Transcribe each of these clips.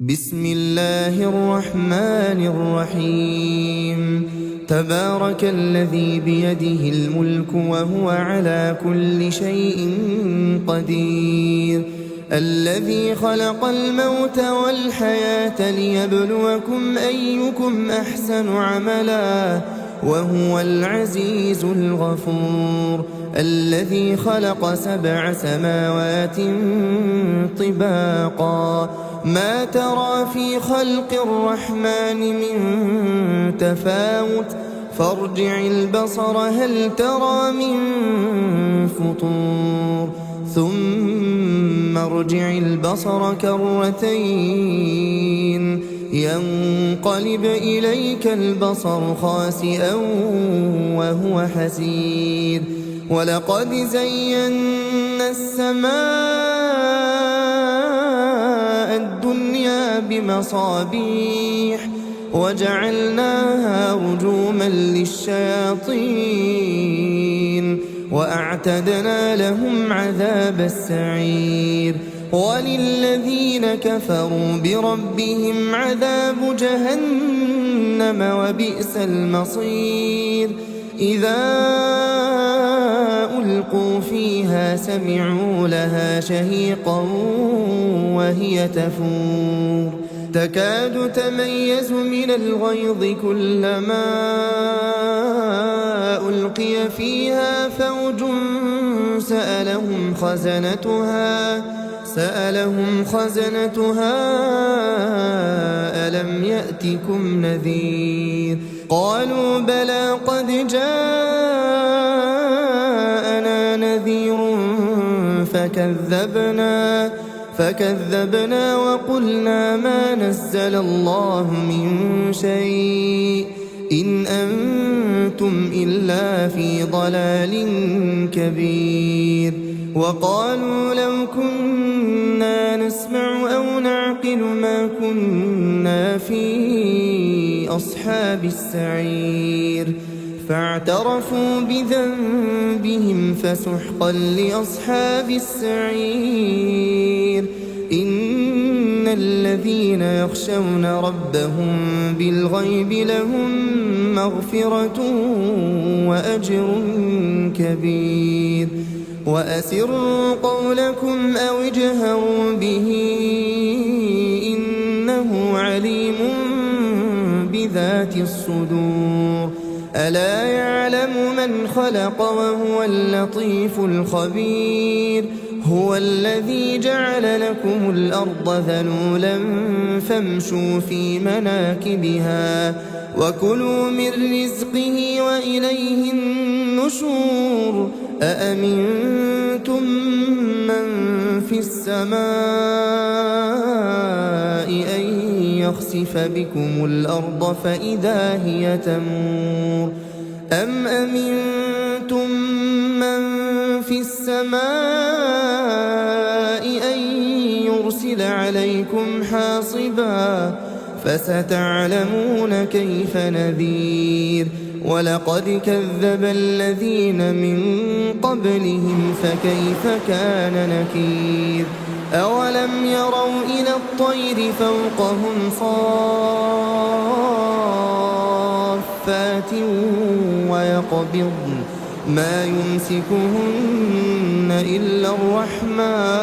بسم الله الرحمن الرحيم. تبارك الذي بيده الملك وهو على كل شيء قدير، الذي خلق الموت والحياة ليبلوكم أيكم أحسن عملا وهو العزيز الغفور، الذي خلق 7 سماوات طباقا ما ترى في خلق الرحمن من تفاوت فارجع البصر هل ترى من فطور ثم ارجع البصر كرتين ينقلب إليك البصر خاسئا وهو حسير، ولقد زينا السماء الدنيا بمصابيح وجعلناها رجوما للشياطين وأعتدنا لهم عذاب السعير، وللذين كفروا بربهم عذاب جهنم وبئس المصير. إذا ألقوا فيها سمعوا لها شهيقا وهي تفور تكاد تميز من الغيظ كلما ألقي فيها فوج سألهم خزنتها ألم يأتكم نذير؟ قالوا بلى قد جاءنا نذير فكذبنا وقلنا ما نزل الله من شيء إن أنتم إلا في ضلال كبير. وقالوا لو كنا نسمع أو نعقل ما كنا في أصحاب السعير، فاعترفوا بذنبهم فسحقا لأصحاب السعير. إن الذين يخشون ربهم بالغيب لهم مغفرة وأجر كبير. وأسروا قولكم أو اجهروا به إنه عليم بذات الصدور. ألا يعلم من خلق وهو اللطيف الخبير. هو الذي جعل لكم الأرض ذلولا فامشوا في مناكبها وكلوا من رزقه وإليه النشور. أأمنتم من في السماء أن يخسف بكم الأرض فإذا هي تمور أم أمنتم من في السماء أن يرسل عليكم حاصبا فستعلمون كيف نذير. ولقد كذب الذين من قبلهم فكيف كان نكير. أولم يروا إلى الطير فوقهم صافات ويقبضن ما يمسكهن إلا الرحمن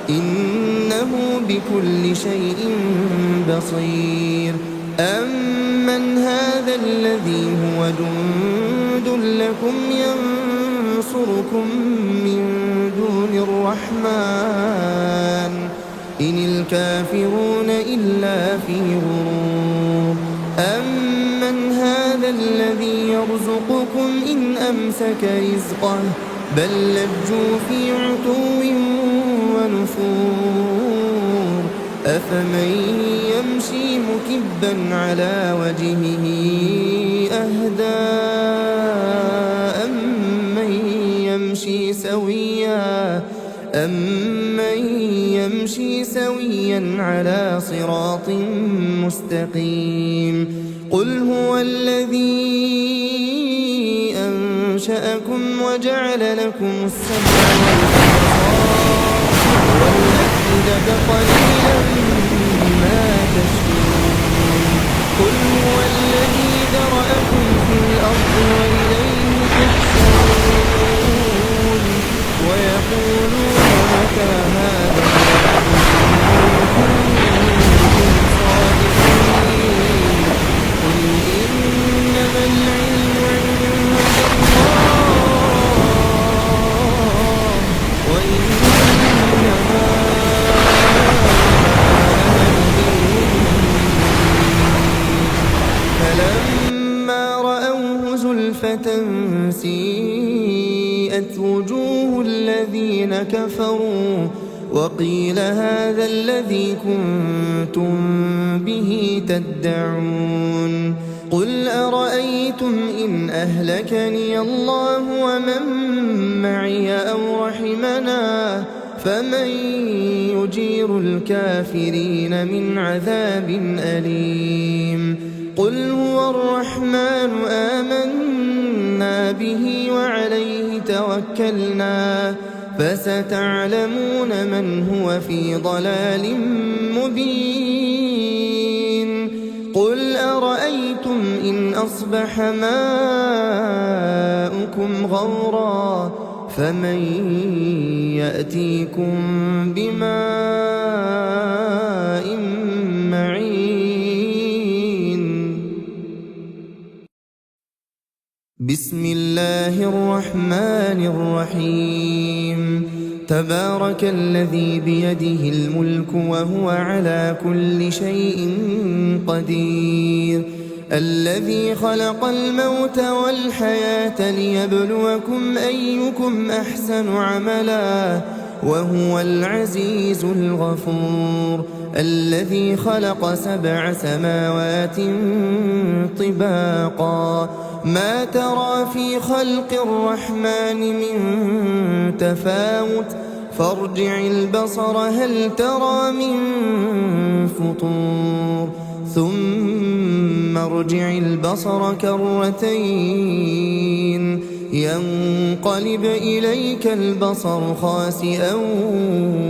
إنه بكل شيء بصير. أمن هذا الذي هو جند لكم ينصركم من دون الرحمن إن الكافرون إلا في غرور. أمن هذا الذي يرزقكم إن أمسك رزقه بل لجوا في عتو ونفور. أفمن يمشي مكبا على وجهه أهدى أمن يمشي سويا على صراط مستقيم. قل هو الذي أنشأكم وجعل لكم السمع والأبصار والأفئدة قليلا الذين كفروا وقيل هذا الذي كنتم به تدعون قل أرأيتم إن أهلكني الله ومن معي أو رحمنا فمن يجير الكافرين من عذاب أليم قل هو الرحمن آمنا به وعليه توكلنا فستعلمون من هو في ضلال مبين قل أرأيتم إن أصبح ماؤكم غورا فمن يأتيكم بماء معين بسم الله الرحمن الرحيم تبارك الذي بيده الملك وهو على كل شيء قدير الذي خلق الموت والحياة ليبلوكم أيكم أحسن عملا وهو العزيز الغفور الذي خلق 7 سماوات طباقا ما ترى في خلق الرحمن من تفاوت فارجع البصر هل ترى من فطور ثم ارجع البصر كرتين ينقلب إليك البصر خاسئا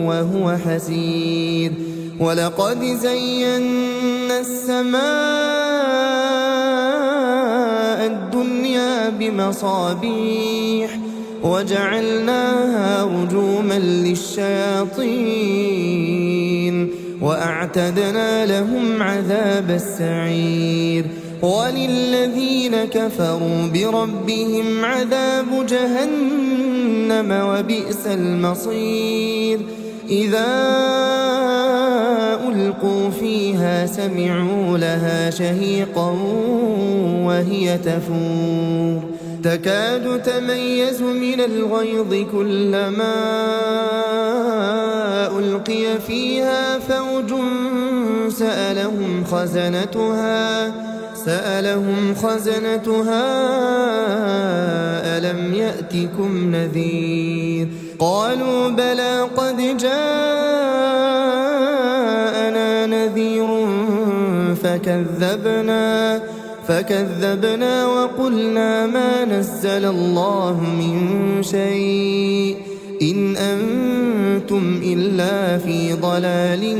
وهو حسير ولقد زينا السماء الدنيا بمصابيح وجعلناها رجوما للشياطين وأعتدنا لهم عذاب السعير وللذين كفروا بربهم عذاب جهنم وبئس المصير إذا ألقوا فيها سمعوا لها شهيقا وهي تفور تكاد تميز من الغيظ كلما ألقي فيها فوج سألهم خزنتها ألم يأتكم نذير قالوا بلى قد جاءنا نذير فكذبنا وقلنا ما نزل الله من شيء إن أنتم إلا في ضلال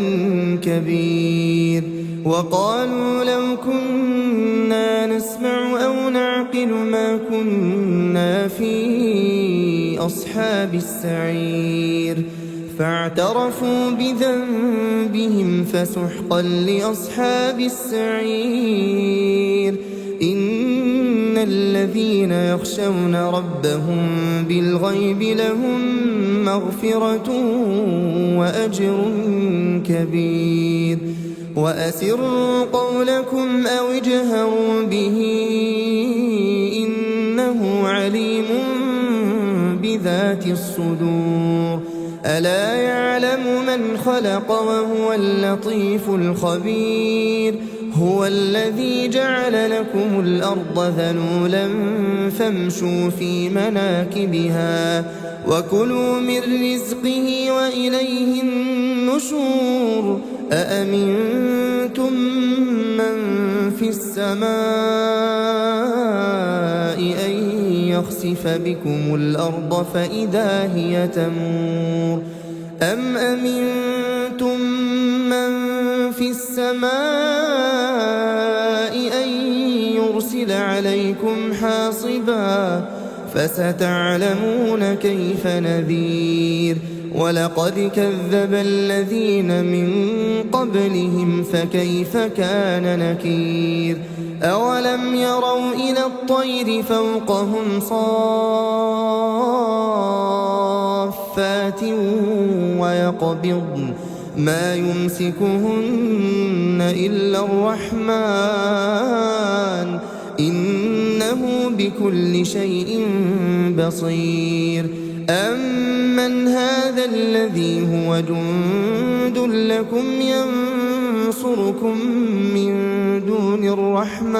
كبير وقالوا لو كنا نسمع أو نعقل ما كنا في أصحاب السعير فاعترفوا بذنبهم فسحقا لأصحاب السعير إن الذين يخشون ربهم بالغيب لهم مغفرة وأجر كبير وأسروا قولكم أو اجهروا به إنه عليم بذات الصدور ألا يعلم من خلق وهو اللطيف الخبير هو الذي جعل لكم الأرض ذلولا فامشوا في مناكبها وكلوا من رزقه وإليه النشور أأمنتم من في السماء أن يخسف بكم الأرض فإذا هي تمور أم أمنتم من في السماء أن يرسل عليكم حاصبا فستعلمون كيف نذير ولقد كذب الذين من قبلهم فكيف كان نكير أولم يروا إلى الطير فوقهم صافات ويقبضن ما يمسكهن إلا الرحمن إنه بكل شيء بصير أَمَّنْ هَذَا الَّذِي هُوَ جُندٌ لَّكُمْ يَنصُرُكُم مِّن دُونِ الرَّحْمَٰنِ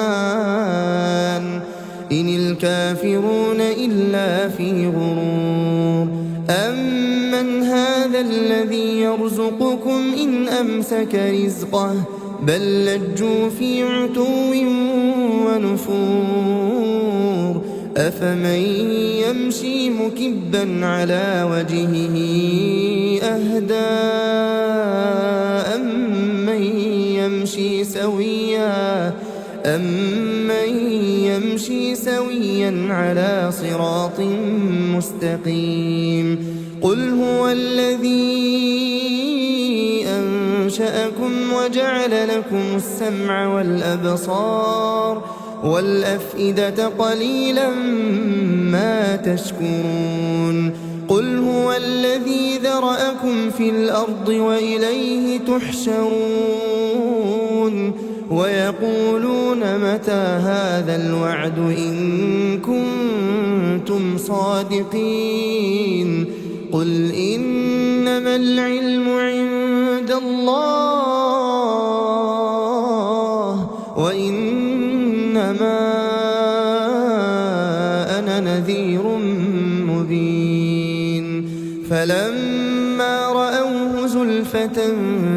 إِنِ الْكَافِرُونَ إِلَّا فِي غُرُورٍ أَمَّنْ هَذَا الَّذِي يَرْزُقُكُمْ إِنْ أَمْسَكَ رِزْقَهُ بَل لَّجُّوا فِي عُتُوٍّ وَنُفُورٍ أَفَمَن يَمْشِي مُكِبًّا عَلَىٰ وَجْهِهِ أَهْدَىٰ أَمَّن يَمْشِي سَوِيًّا عَلَىٰ صِرَاطٍ مُّسْتَقِيمٍ قُلْ هُوَ الَّذِي أَنشَأَكُمْ وَجَعَلَ لَكُمُ السَّمْعَ وَالْأَبْصَارَ وَالْأَفْئِدَةَ قَلِيلًا مَّا تَشْكُرُونَ قُلْ هُوَ الَّذِي ذَرَأَكُمْ فِي الْأَرْضِ وَإِلَيْهِ تُحْشَرُونَ وَيَقُولُونَ مَتَىٰ هَٰذَا الْوَعْدُ إِن كُنتُمْ صَادِقِينَ قُلْ إِنَّمَا الْعِلْمُ عِندَ اللَّهِ وَإِنَّمَا أَنَا نَذِيرٌ مُّبِينٌ فَلَمَّا رَأَوْهُ زُلْفَةً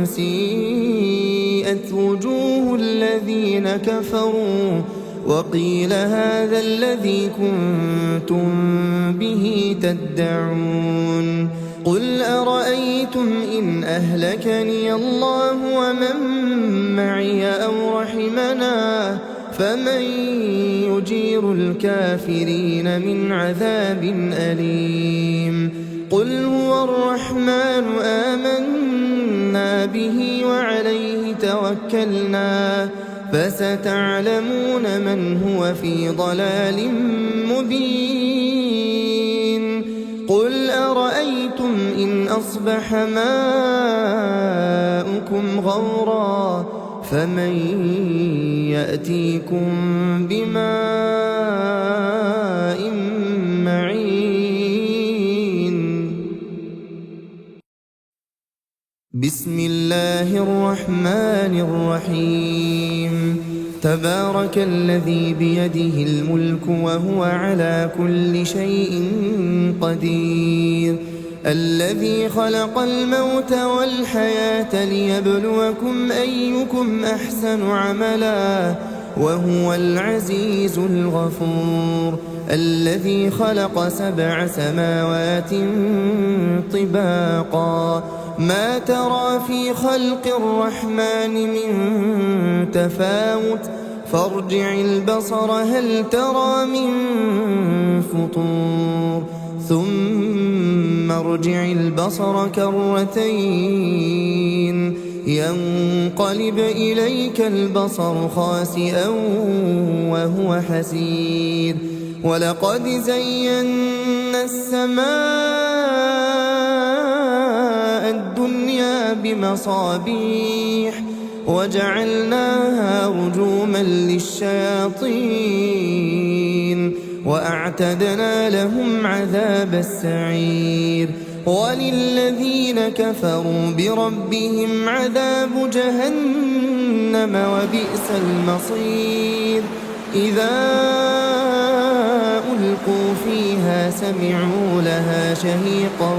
سِيئَتْ وُجُوهُ الَّذِينَ كَفَرُوا وَقِيلَ هَٰذَا الَّذِي كُنتُم بِهِ تَدَّعُونَ قُلْ أَرَأَيْتُمْ إِنْ أَهْلَكَنِيَ اللَّهُ وَمَن مَّعِيَ أَوْ رَحِمَنَا فَمَن يُجِيرُ الْكَافِرِينَ مِنْ عَذَابٍ أَلِيمٍ قُلْ هُوَ الرَّحْمَٰنُ آمَنَّا بِهِ وَعَلَيْهِ تَوَكَّلْنَا فَسَتَعْلَمُونَ مَنْ هُوَ فِي ضَلَالٍ مُّبِينٍ قُلْ أَرَأَيْتُمْ إِنْ أَصْبَحَ مَاؤُكُمْ غَوْرًا فَمَن يَأْتِيكُم بِمَاءٍ مَّعِينٍ بسم الله الرحمن الرحيم تبارك الذي بيده الملك وهو على كل شيء قدير الذي خلق الموت والحياة ليبلوكم أيكم أحسن عملا وهو العزيز الغفور الذي خلق 7 سماوات طباقا ما ترى في خلق الرحمن من تفاوت فارجع البصر هل ترى من فطور ثم ارجع البصر كرتين ينقلب إليك البصر خاسئا وهو حسير ولقد زينا السماء الدنيا بمصابيح وجعلناها رجوما للشياطين وأعتدنا لهم عذاب السعير وللذين كفروا بربهم عذاب جهنم وبئس المصير إذا ألقوا فيها سمعوا لها شهيقا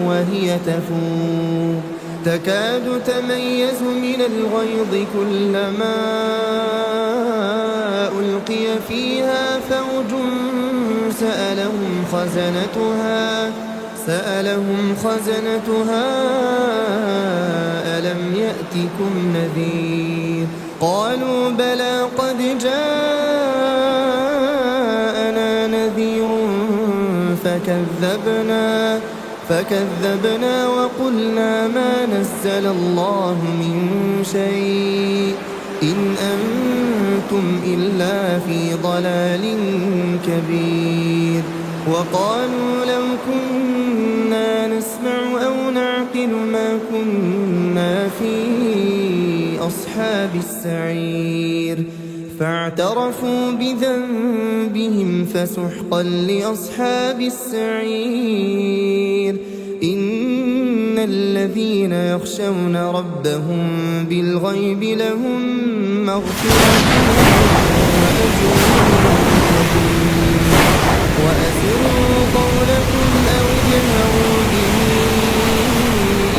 وهي تفور تكاد تميز من الغيظ كلما ألقي فيها فوج سألهم خزنتها ألم يأتكم نذير قالوا بلى قد جاءنا نذير فكذبنا وقلنا ما نزل الله من شيء إن أنتم إلا في ضلال كبير وقالوا لو كنا نسمع أو نعقل ما كنا في أصحاب السعير فاعترفوا بذنبهم فسحقا لأصحاب السعير إن الذين يخشون ربهم بالغيب لهم مغفرة وأجر كبير وأسروا قولكم أو اجهروا به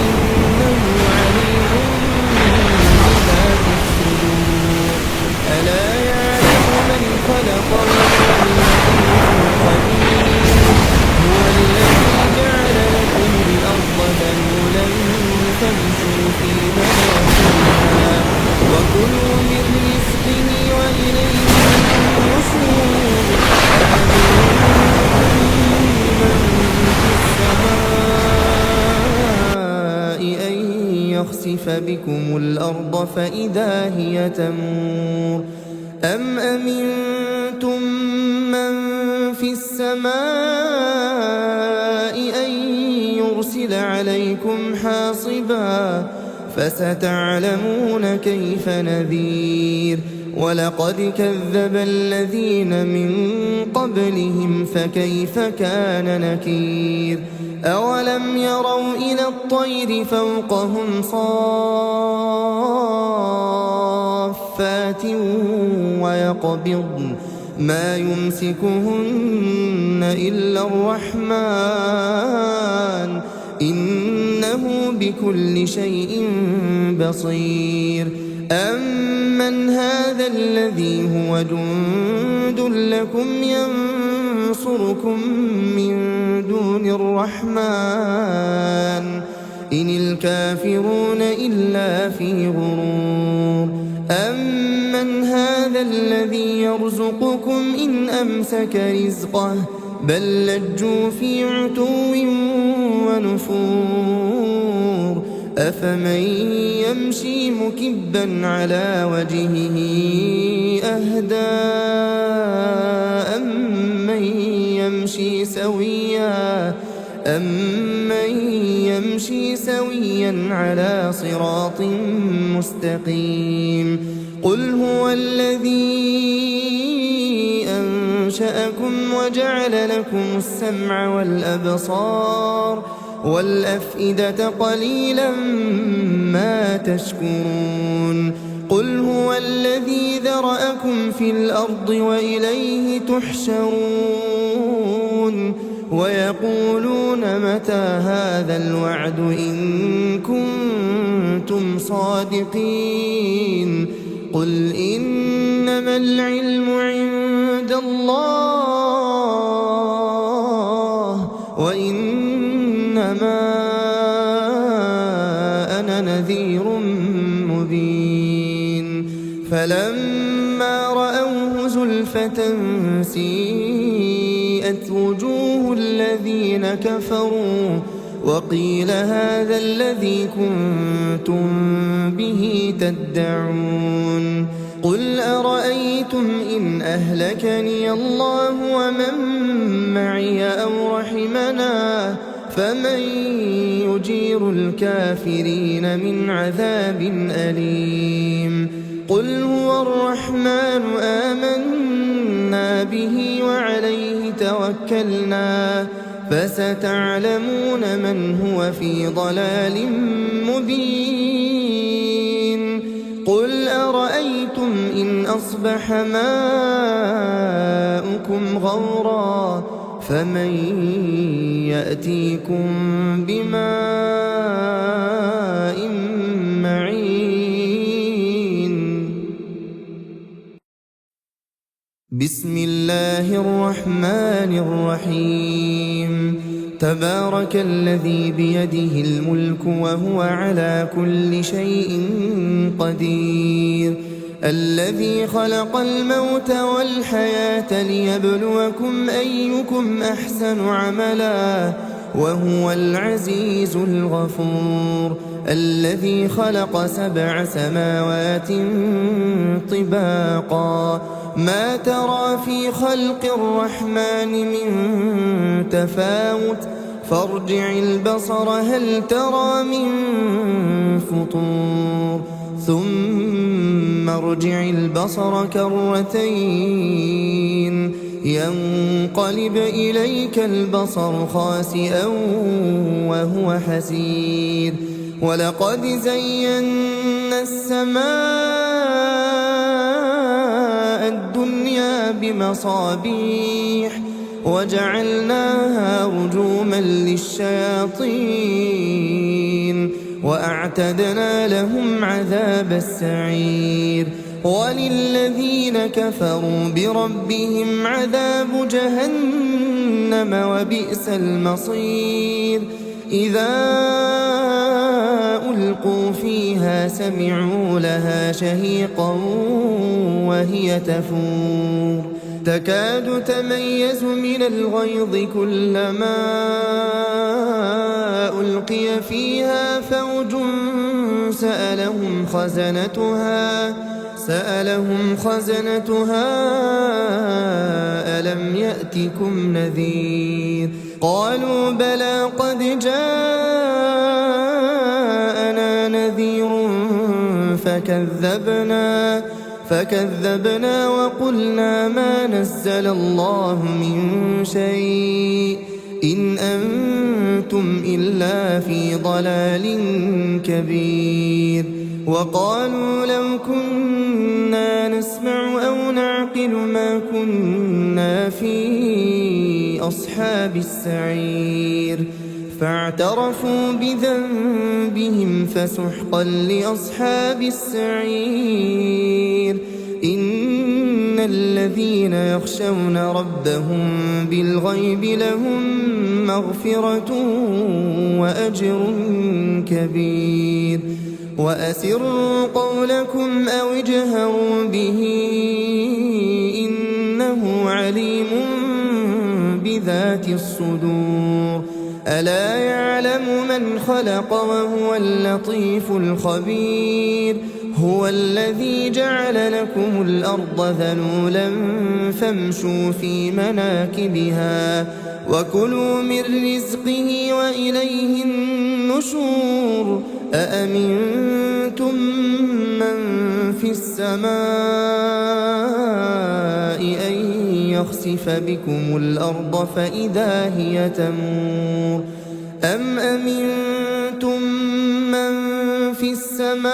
إنه عليم بذات الصدور ألا يعلم من خلق وهو اللطيف الخبير هو الذي جعل لكم الأرض ذلولا فامشوا في مناكبها وكلوا من رزقه وإليه النشور أن يخسف بكم الأرض فإذا هي تمور أم أمنتم من في السماء أن يرسل عليكم حاصبا فستعلمون كيف نذير ولقد كذب الذين من قبلهم فكيف كان نكير أولم يروا إلى الطير فوقهم صافات ويقبضن ما يمسكهن إلا الرحمن إنه بكل شيء بصير أمن هذا الذي هو جند لكم ينصركم من دون الرحمن إن الكافرون إلا في غرور أمن هذا الذي يرزقكم إن أمسك رزقه بل لجوا في عتو ونفور أفمن يمشي مكبا على وجهه أهدى أمن يمشي سويا على صراط مستقيم قل هو الذي أنشأكم وجعل لكم السمع والأبصار والأفئدة قليلا ما تشكرون قل هو الذي ذرأكم في الأرض وإليه تحشرون ويقولون متى هذا الوعد إن كنتم صادقين قل إنما العلم عند الله وإنما أنا نذير مبين فلما رأوه زلفة سيئت وجوه الذين كفروا وقيل هذا الذي كنتم به تدعون قل أرأيتم إن أهلكني الله ومن معي أو رحمنا فمن يجير الكافرين من عذاب أليم قل هو الرحمن آمنا به وعليه توكلنا فستعلمون من هو في ضلال مبين قل أرأيتم إن أصبح ماؤكم غورا فمن يأتيكم بماء معين بسم الله الرحمن الرحيم تبارك الذي بيده الملك وهو على كل شيء قدير الذي خلق الموت والحياة ليبلوكم أيكم أحسن عملا وهو العزيز الغفور الذي خلق 7 سماوات طباقا ما ترى في خلق الرحمن من تفاوت فارجع البصر هل ترى من فطور ثم ارجع البصر كرتين ينقلب إليك البصر خاسئا وهو حسير ولقد زينا السماء الدنيا بمصابيح وجعلناها رجوما للشياطين وأعتدنا لهم عذاب السعير وللذين كفروا بربهم عذاب جهنم وبئس المصير إذا ألقوا فيها سمعوا لها شهيقا وهي تفور تكاد تميز من الغيظ كلما ألقي فيها فوج سألهم خزنتها ألم يأتكم نذير قالوا بلى قد جاءنا نذير فكذبنا وقلنا ما نزل الله من شيء إن أنتم إلا في ضلال كبير وقالوا لو كنا نسمع أو نعقل ما كنا في أصحاب السعير فاعترفوا بذنبهم فسحقا لأصحاب السعير إن الذين يخشون ربهم بالغيب لهم مغفرة وأجر كبير وأسروا قولكم أو اجهروا به إنه عليم بذات الصدور ألا يعلم من خلق وهو اللطيف الخبير هو الذي جعل لكم الأرض ذلولا فامشوا في مناكبها وكلوا من رزقه وإليه النشور أأمنتم من في السماء أن يخسف بكم الأرض فإذا هي تمور أم أمنتم من في السماء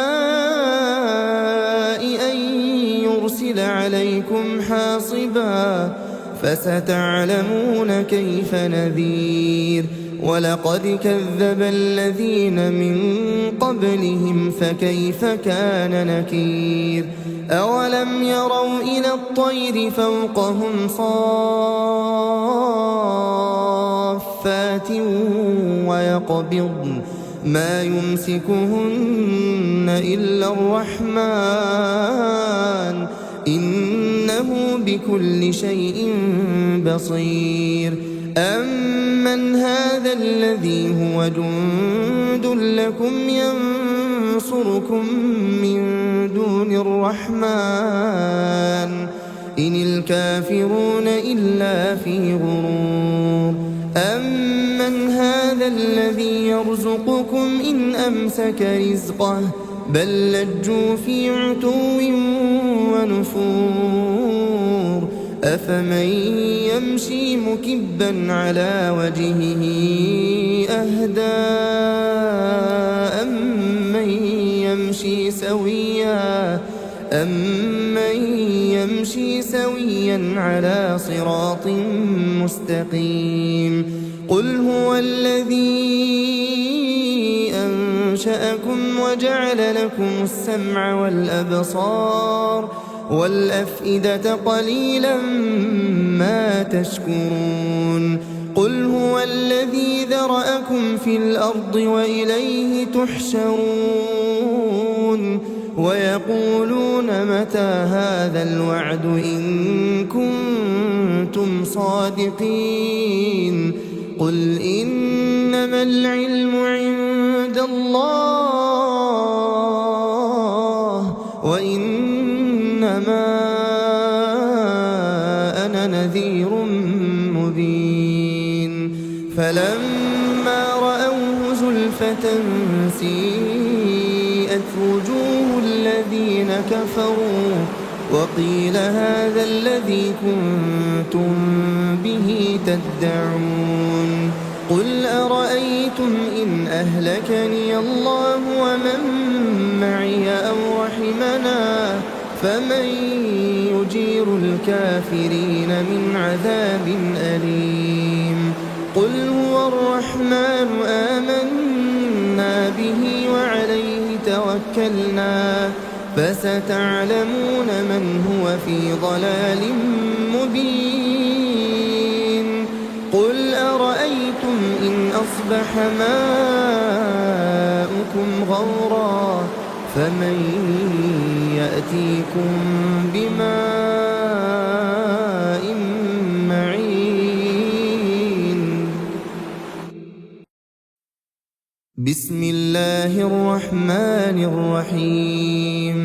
أن يرسل عليكم حاصبا فستعلمون كيف نذير ولقد كذب الذين من قبلهم فكيف كان نكير أولم يروا إلى الطير فوقهم صافات ويقبضن ما يمسكهن إلا الرحمن إنه بكل شيء بصير أمن هذا الذي هو جند لكم ينصركم من دون الرحمن إن الكافرون إلا في غرور أمن هذا الذي يرزقكم إن أمسك رزقه بل لجوا في عتو ونفور أفمن يمشي مكبا على وجهه أهدى أمن يمشي سويا على صراط مستقيم قل هو الذي أنشأكم وجعل لكم السمع والأبصار والأفئدة قليلا ما تشكرون قل هو الذي ذرأكم في الأرض وإليه تحشرون ويقولون متى هذا الوعد إن كنتم صادقين قل إنما العلم عند الله وإنما أنا نذير مبين فلما رأوه زلفة سيئت وجوه الذين كفروا وقيل هذا الذي كنتم به تدعون قل أرأيتم إن أهلكني الله ومن معي أو رحمنا فمن يجير الكافرين من عذاب أليم قل هو الرحمن آمنا به وعليه توكلنا فستعلمون من هو في ضلال مبين قل أرأيتم إن أصبح ماؤكم غورا فمن يأتيكم بماء معين بسم الله الرحمن الرحيم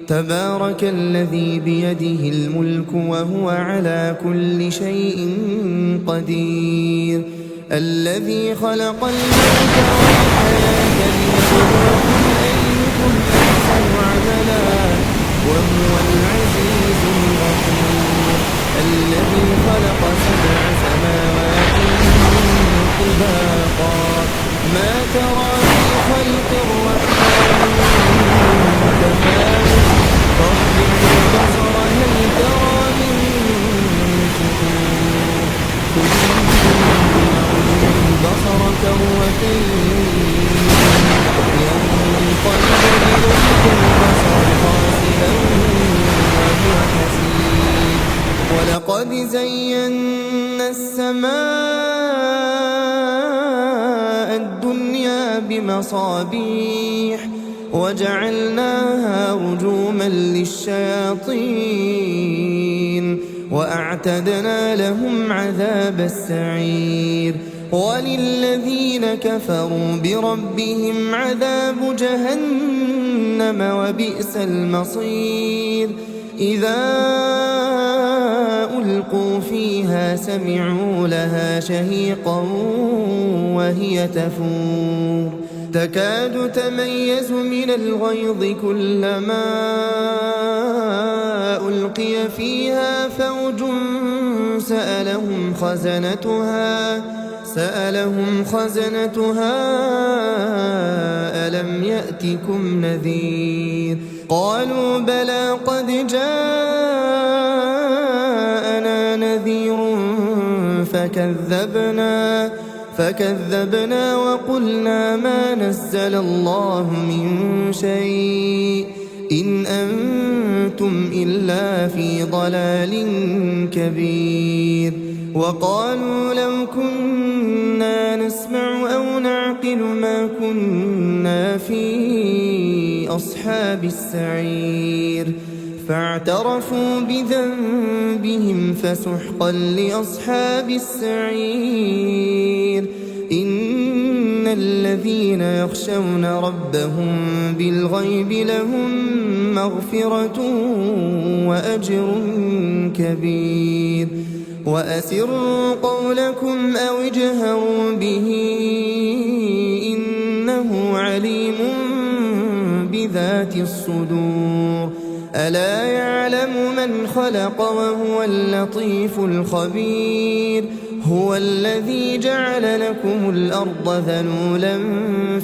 تبارك الذي بيده الملك وهو على كل شيء قدير الذي خلق الموت والحياة ليبلوكم أيكم أحسن عملا وهو العزيز الغفور الذي خلق 7 سماوات طباقا ما ترى في خلق الرحمن من تفاوت فارجع البصر هل ترى من فطور ثم ارجع البصر كرتين ينقلب إليك البصر خاسئا وهو حسير ولقد زينا السماء الدنيا بمصابيح وجعلناها رجوما للشياطين وأعتدنا لهم عذاب السعير وللذين كفروا بربهم عذاب جهنم وبئس المصير إذا ألقوا فيها سمعوا لها شهيقا وهي تفور تكاد تميز من الغيظ كلما ألقي فيها فوج سألهم خزنتها ألم يأتكم نذير قالوا بلى قد جاءنا نذير فكذبنا وقلنا ما نزل الله من شيء إن أنتم إلا في ضلال كبير وقالوا لو كنا نسمع أو نعقل ما كنا في أصحاب السعير فاعترفوا بذنبهم فسحقا لأصحاب السعير إن الذين يخشون ربهم بالغيب لهم مغفرة وأجر كبير وأسروا قولكم أو اجهروا به إنه عليم بذات الصدور ألا يعلم من خلق وهو اللطيف الخبير هو الذي جعل لكم الأرض ذلولا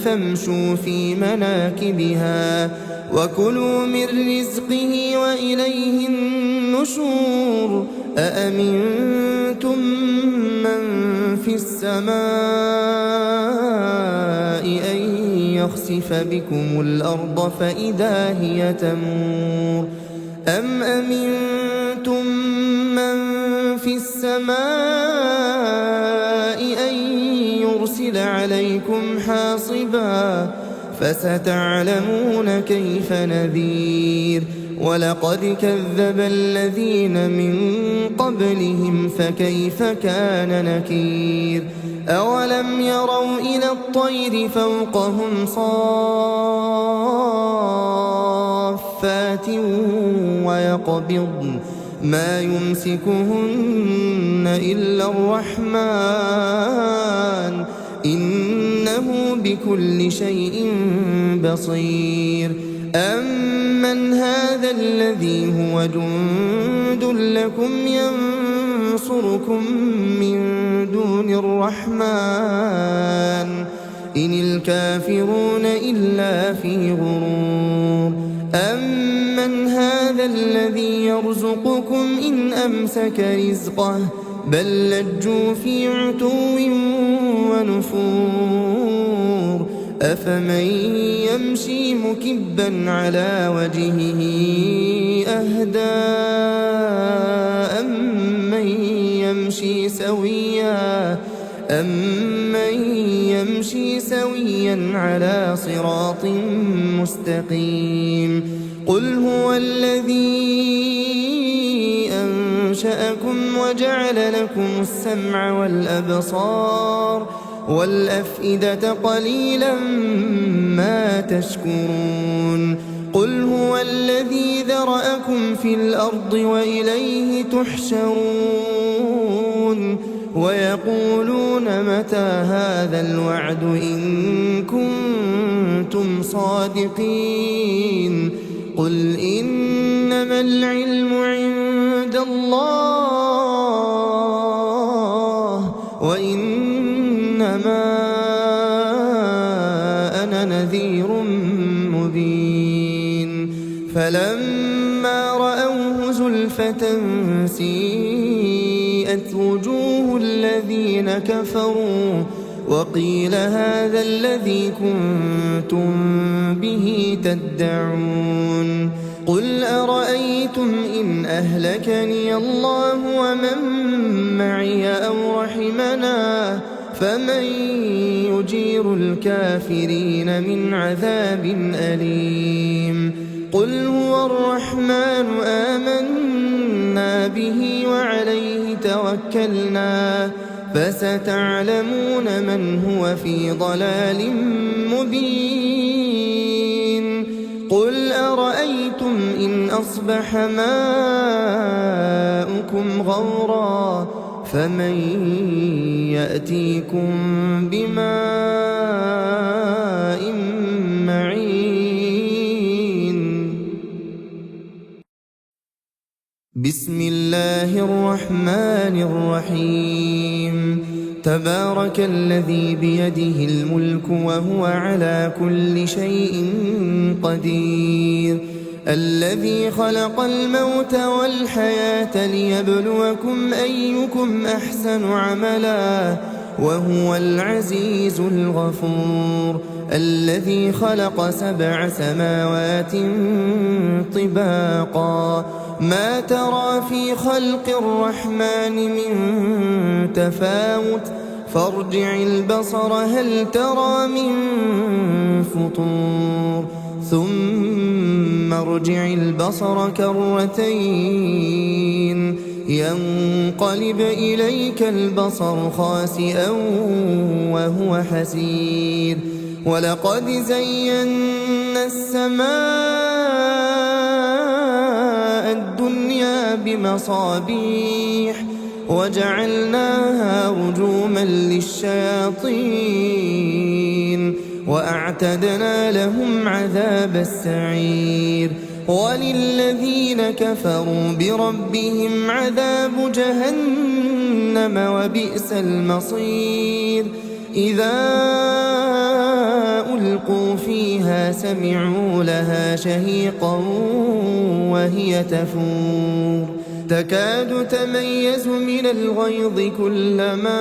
فامشوا في مناكبها وكلوا من رزقه وإليه النشور أأمنتم من في السماء أن يخسف بكم الأرض فإذا هي تمور أم أمنتم من في السماء أن يرسل عليكم حاصبا فستعلمون كيف نذير ولقد كذب الذين من قبلهم فكيف كان نكير أولم يروا إلى الطير فوقهم صافات ويقبضن ما يمسكهن إلا الرحمن إنه بكل شيء بصير أَمَّنْ هَذَا الَّذِي هُوَ جُندٌ لَّكُمْ يَنصُرُكُم مِّن دُونِ الرَّحْمَٰنِ إِنِ الْكَافِرُونَ إِلَّا فِي غُرُورٍ أَمَّنْ هَذَا الَّذِي يَرْزُقُكُمْ إِنْ أَمْسَكَ رِزْقَهُ بَل لَّجُّوا فِي عُتُوٍّ وَنُفُورٍ أَفَمَن يَمْشِي مُكِبًّا عَلَىٰ وَجْهِهِ أَهْدَىٰ أَمَّن يَمْشِي سَوِيًّا عَلَىٰ صِرَاطٍ مُّسْتَقِيمٍ قُلْ هُوَ الَّذِي أَنشَأَكُمْ وَجَعَلَ لَكُمُ السَّمْعَ وَالْأَبْصَارَ وَالْأَفْئِدَةَ قَلِيلًا مَّا تَشْكُرُونَ قُلْ هُوَ الَّذِي ذَرَأَكُمْ فِي الْأَرْضِ وَإِلَيْهِ تُحْشَرُونَ وَيَقُولُونَ مَتَىٰ هَٰذَا الْوَعْدُ إِن كُنتُمْ صَادِقِينَ قُلْ إِنَّمَا الْعِلْمُ عِندَ اللَّهِ وَإِنَّمَا أَنَا نَذِيرٌ مُّبِينٌ فَلَمَّا رَأَوْهُ زُلْفَةً سِيئَتْ وُجُوهُ الَّذِينَ كَفَرُوا وَقِيلَ هَٰذَا الَّذِي كُنتُم بِهِ تَدَّعُونَ قُلْ أَرَأَيْتُمْ إِنْ أَهْلَكَنِيَ اللَّهُ وَمَن مَّعِيَ أَوْ رَحِمَنَا فَمَن يُجِيرُ الْكَافِرِينَ مِنْ عَذَابٍ أَلِيمٍ قُلْ هُوَ الرَّحْمَٰنُ آمَنَّا بِهِ وَعَلَيْهِ تَوَكَّلْنَا فَسَتَعْلَمُونَ مَنْ هُوَ فِي ضَلَالٍ مُّبِينٍ قُلْ أَرَأَيْتُمْ إِنْ أَصْبَحَ مَاؤُكُمْ غَوْرًا فَمَن يَأْتِيكُم بِمَاءٍ مَّعِينٍ بسم الله الرحمن الرحيم تبارك الذي بيده الملك وهو على كل شيء قدير الذي خلق الموت والحياة ليبلوكم أيكم أحسن عملا وهو العزيز الغفور الذي خلق 7 سماوات طباقا ما ترى في خلق الرحمن من تفاوت فارجع البصر هل ترى من فطور ثم ارجع البصر كرتين ينقلب إليك البصر خاسئا وهو حسير ولقد زينا السماء الدنيا بمصابيح وجعلناها رجوما للشياطين وأعتدنا لهم عذاب السعير وللذين كفروا بربهم عذاب جهنم وبئس المصير إذا ألقوا فيها سمعوا لها شهيقا وهي تفور تكاد تميز من الغيظ كلما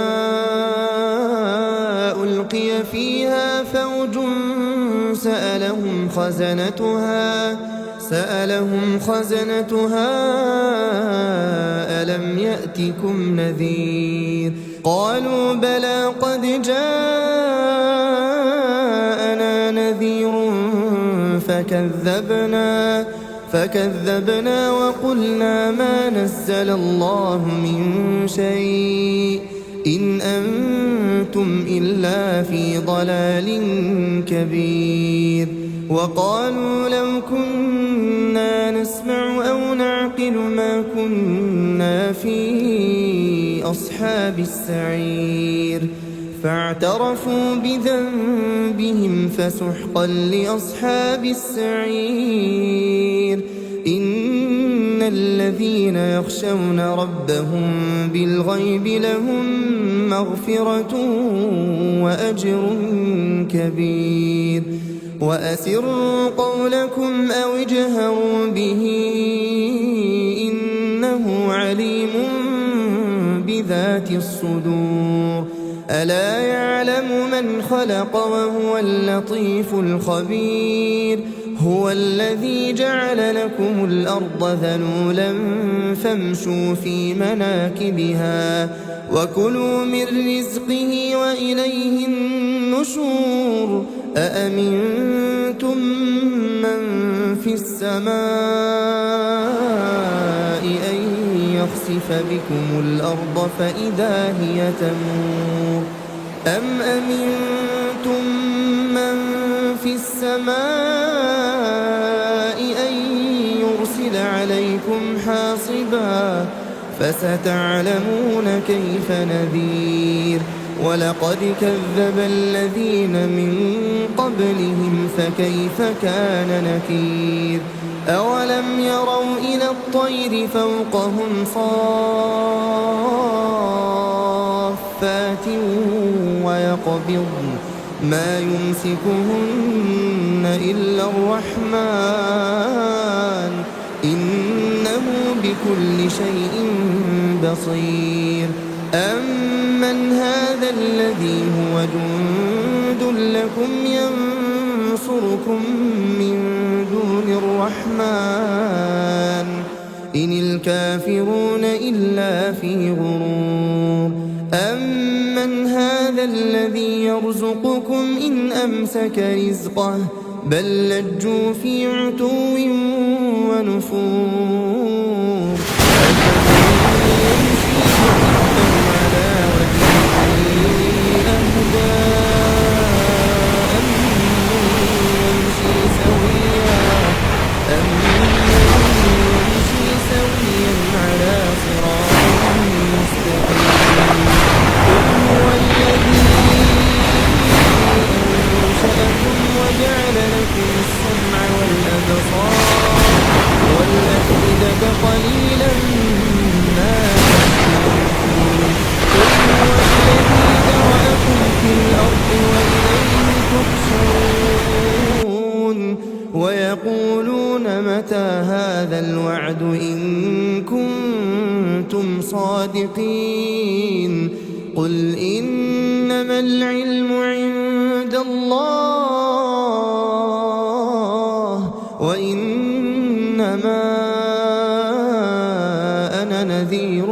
ألقي فيها فوج سألهم خزنتها ألم يأتكم نذير قالوا بلى قد جاءنا نذير فكذبنا وقلنا ما نزل الله من شيء إن أنتم إلا في ضلال كبير وقالوا لو كنا نسمع أو نعقل ما كنا في أصحاب السعير فاعترفوا بذنبهم فسحقا لأصحاب السعير إن الذين يخشون ربهم بالغيب لهم مغفرة وأجر كبير وأسروا قولكم أو اجهروا به إنه عليم بذات الصدور ألا يعلم من خلق وهو اللطيف الخبير هو الذي جعل لكم الأرض ذلولا فامشوا في مناكبها وكلوا من رزقه وإليه النشور أأمنتم من في السماء أن يخسف بكم الأرض فإذا هي تمور أم أمنتم من في السماء أن يرسل عليكم حاصبا فستعلمون كيف نذير ولقد كذب الذين من قبلهم فكيف كان نكير أولم يروا إلى الطير فوقهم صافات ويقبضن ما يمسكهن إلا الرحمن إنه بكل شيء بصير أمن هذا الذي هو جند لكم ينصركم من دون الرحمن إن الكافرون إلا في غرور أمن هذا الذي يرزقكم إن أمسك رزقه بل لجوا في عتو ونفور وجعل لكم السمع والأبصار والأفئدة قليلا ما تشكرون قل هو الذي ذرأكم في الأرض وإليه تحشرون ويقولون متى هذا الوعد إن كنتم صادقين قل إنما العلم عند الله وإنما أنا نذير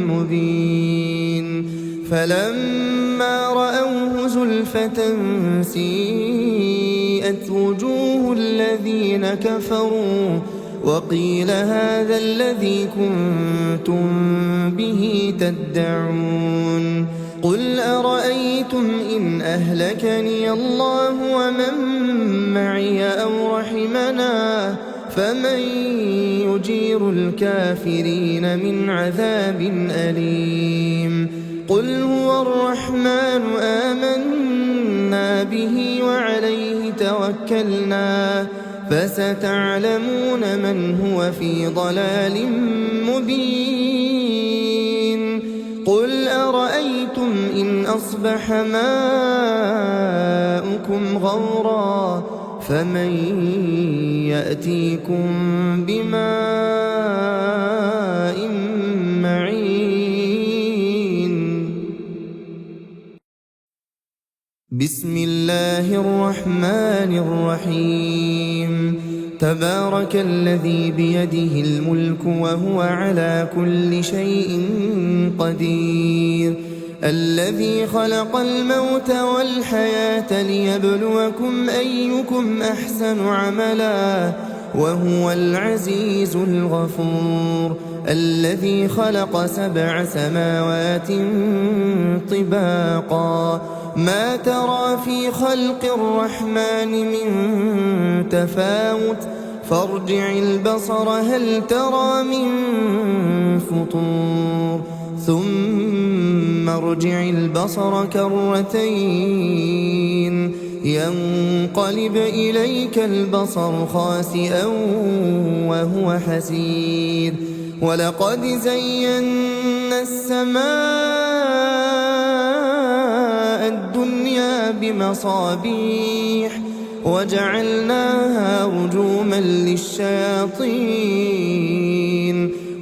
مبين فلما رأوه زلفة سيئت وجوه الذين كفروا وقيل هذا الذي كنتم به تدعون قل أرأيتم إن أهلكني الله ومن معي أو رحمنا فمن يجير الكافرين من عذاب أليم قل هو الرحمن آمنا به وعليه توكلنا فستعلمون من هو في ضلال مبين قل أرأيتم إن أصبح ماؤكم غورا فمن يأتيكم بماء معين بسم الله الرحمن الرحيم تبارك الذي بيده الملك وهو على كل شيء قدير الذي خلق الموت والحياة ليبلوكم أيكم أحسن عملا وهو العزيز الغفور الذي خلق 7 سماوات طباقا ما ترى في خلق الرحمن من تفاوت فارجع البصر هل ترى من فطور ثم ارجع البصر كرتين ينقلب إليك البصر خاسئا وهو حسير ولقد زينا السماء الدنيا بمصابيح وجعلناها رجوما للشياطين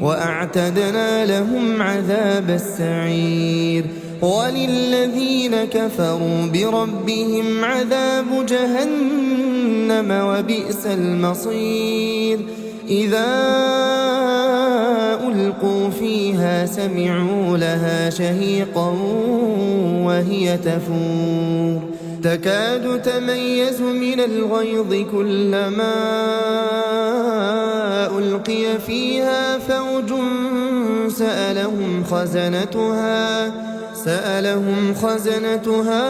وأعتدنا لهم عذاب السعير وللذين كفروا بربهم عذاب جهنم وبئس المصير إذا ألقوا فيها سمعوا لها شهيقا وهي تفور تكاد تميز من الغيظ كلما ألقي فيها فوج سألهم خزنتها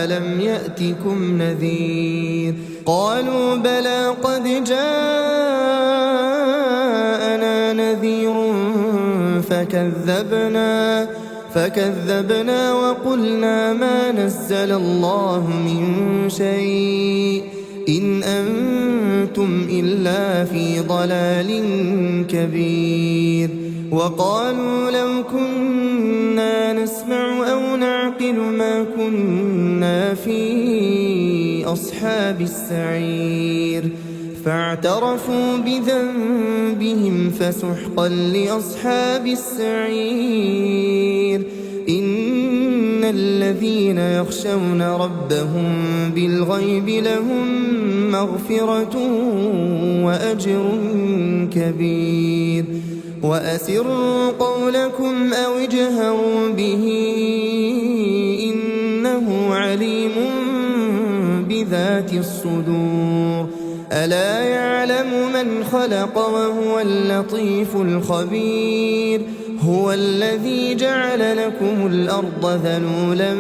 ألم يأتكم نذير قالوا بلى قد جاءنا نذير فكذبنا وقلنا ما نزل الله من شيء إن أنتم إلا في ضلال كبير وقالوا لو كنا نسمع أو نعقل ما كنا في أصحاب السعير فاعترفوا بذنبهم فسحقا لأصحاب السعير إن الذين يخشون ربهم بالغيب لهم مغفرة وأجر كبير وأسروا قولكم أو اجهروا به إنه عليم بذات الصدور ألا يعلم من خلق وهو اللطيف الخبير هو الذي جعل لكم الأرض ذلولا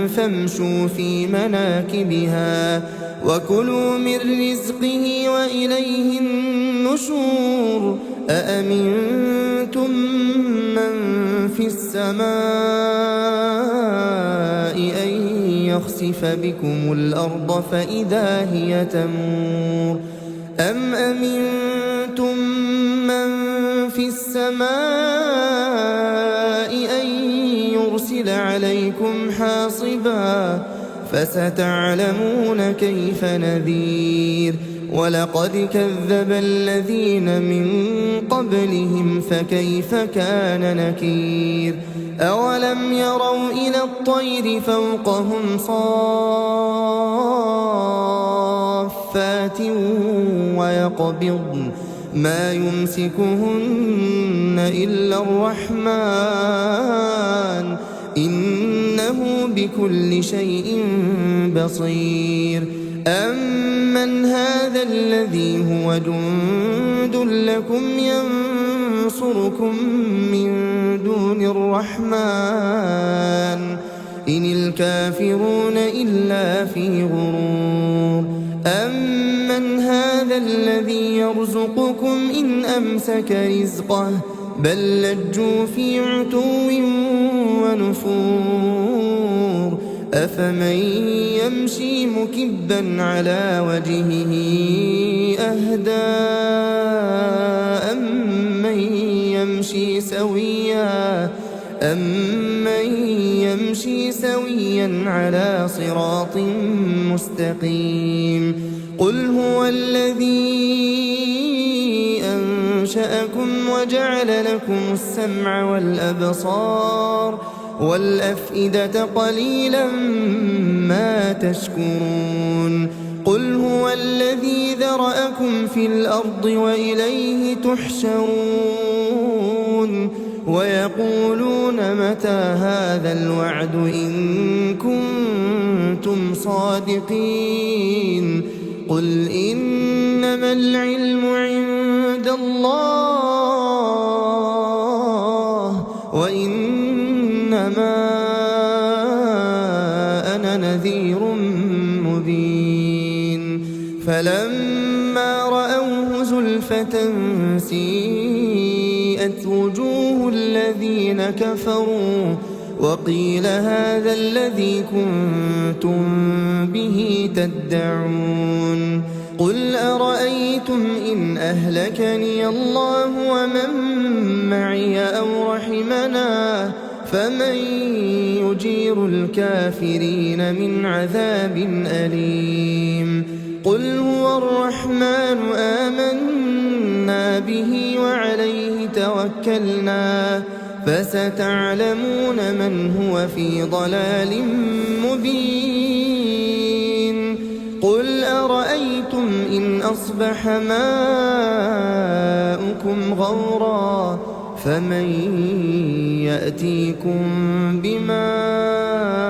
فامشوا في مناكبها وكلوا من رزقه وإليه النشور أأمنتم من في السماء أن يخسف بكم الأرض فإذا هي تمور أم أمنتم من في السماء أن يرسل عليكم حاصبا فستعلمون كيف نذير ولقد كذب الذين من قبلهم فكيف كان نكير أولم يروا إلى الطير فوقهم صافات ويقبضن ما يمسكهن إلا الرحمن إنه بكل شيء بصير أمن هذا الذي هو جند لكم ينصركم من دون الرحمن إن الكافرون إلا في غرور أمن هذا الذي يرزقكم إن أمسك رزقه بل لجوا في عتو ونفور أفمن يمشي مكبا على وجهه أهدى أمن يمشي سويا على صراط مستقيم قل هو الذي أنشأكم وجعل لكم السمع والأبصار والأفئدة قليلا ما تشكرون قل هو الذي ذرأكم في الأرض وإليه تحشرون ويقولون متى هذا الوعد إن كنتم صادقين قل إنما العلم عند الله وإنما أنا نذير مبين فلما رأوه زلفة سيئت وَسُيِّئَتْ وُجُوهُ الَّذِينَ كَفَرُوا وَقِيلَ هَذَا الَّذِي كُنتُم بِهِ تَدَّعُونَ قُلْ أَرَأَيْتُمْ إِنْ أَهْلَكَنِيَ اللَّهُ وَمَن مَّعِيَ أَوْ رَحِمَنَا فَمَن يُجِيرُ الْكَافِرِينَ مِنْ عَذَابٍ أَلِيمٍ قُلْ هُوَ الرَّحْمَٰنُ آمَنَّا بِهِ وَعَلَيْهِ تَوَكَّلْنَا فَسَتَعْلَمُونَ مَنْ هُوَ فِي ضَلَالٍ مُّبِينٍ قُلْ أَرَأَيْتُمْ إِنْ أَصْبَحَ مَاؤُكُمْ غَوْرًا فَمَن يَأْتِيكُم بِمَاءٍ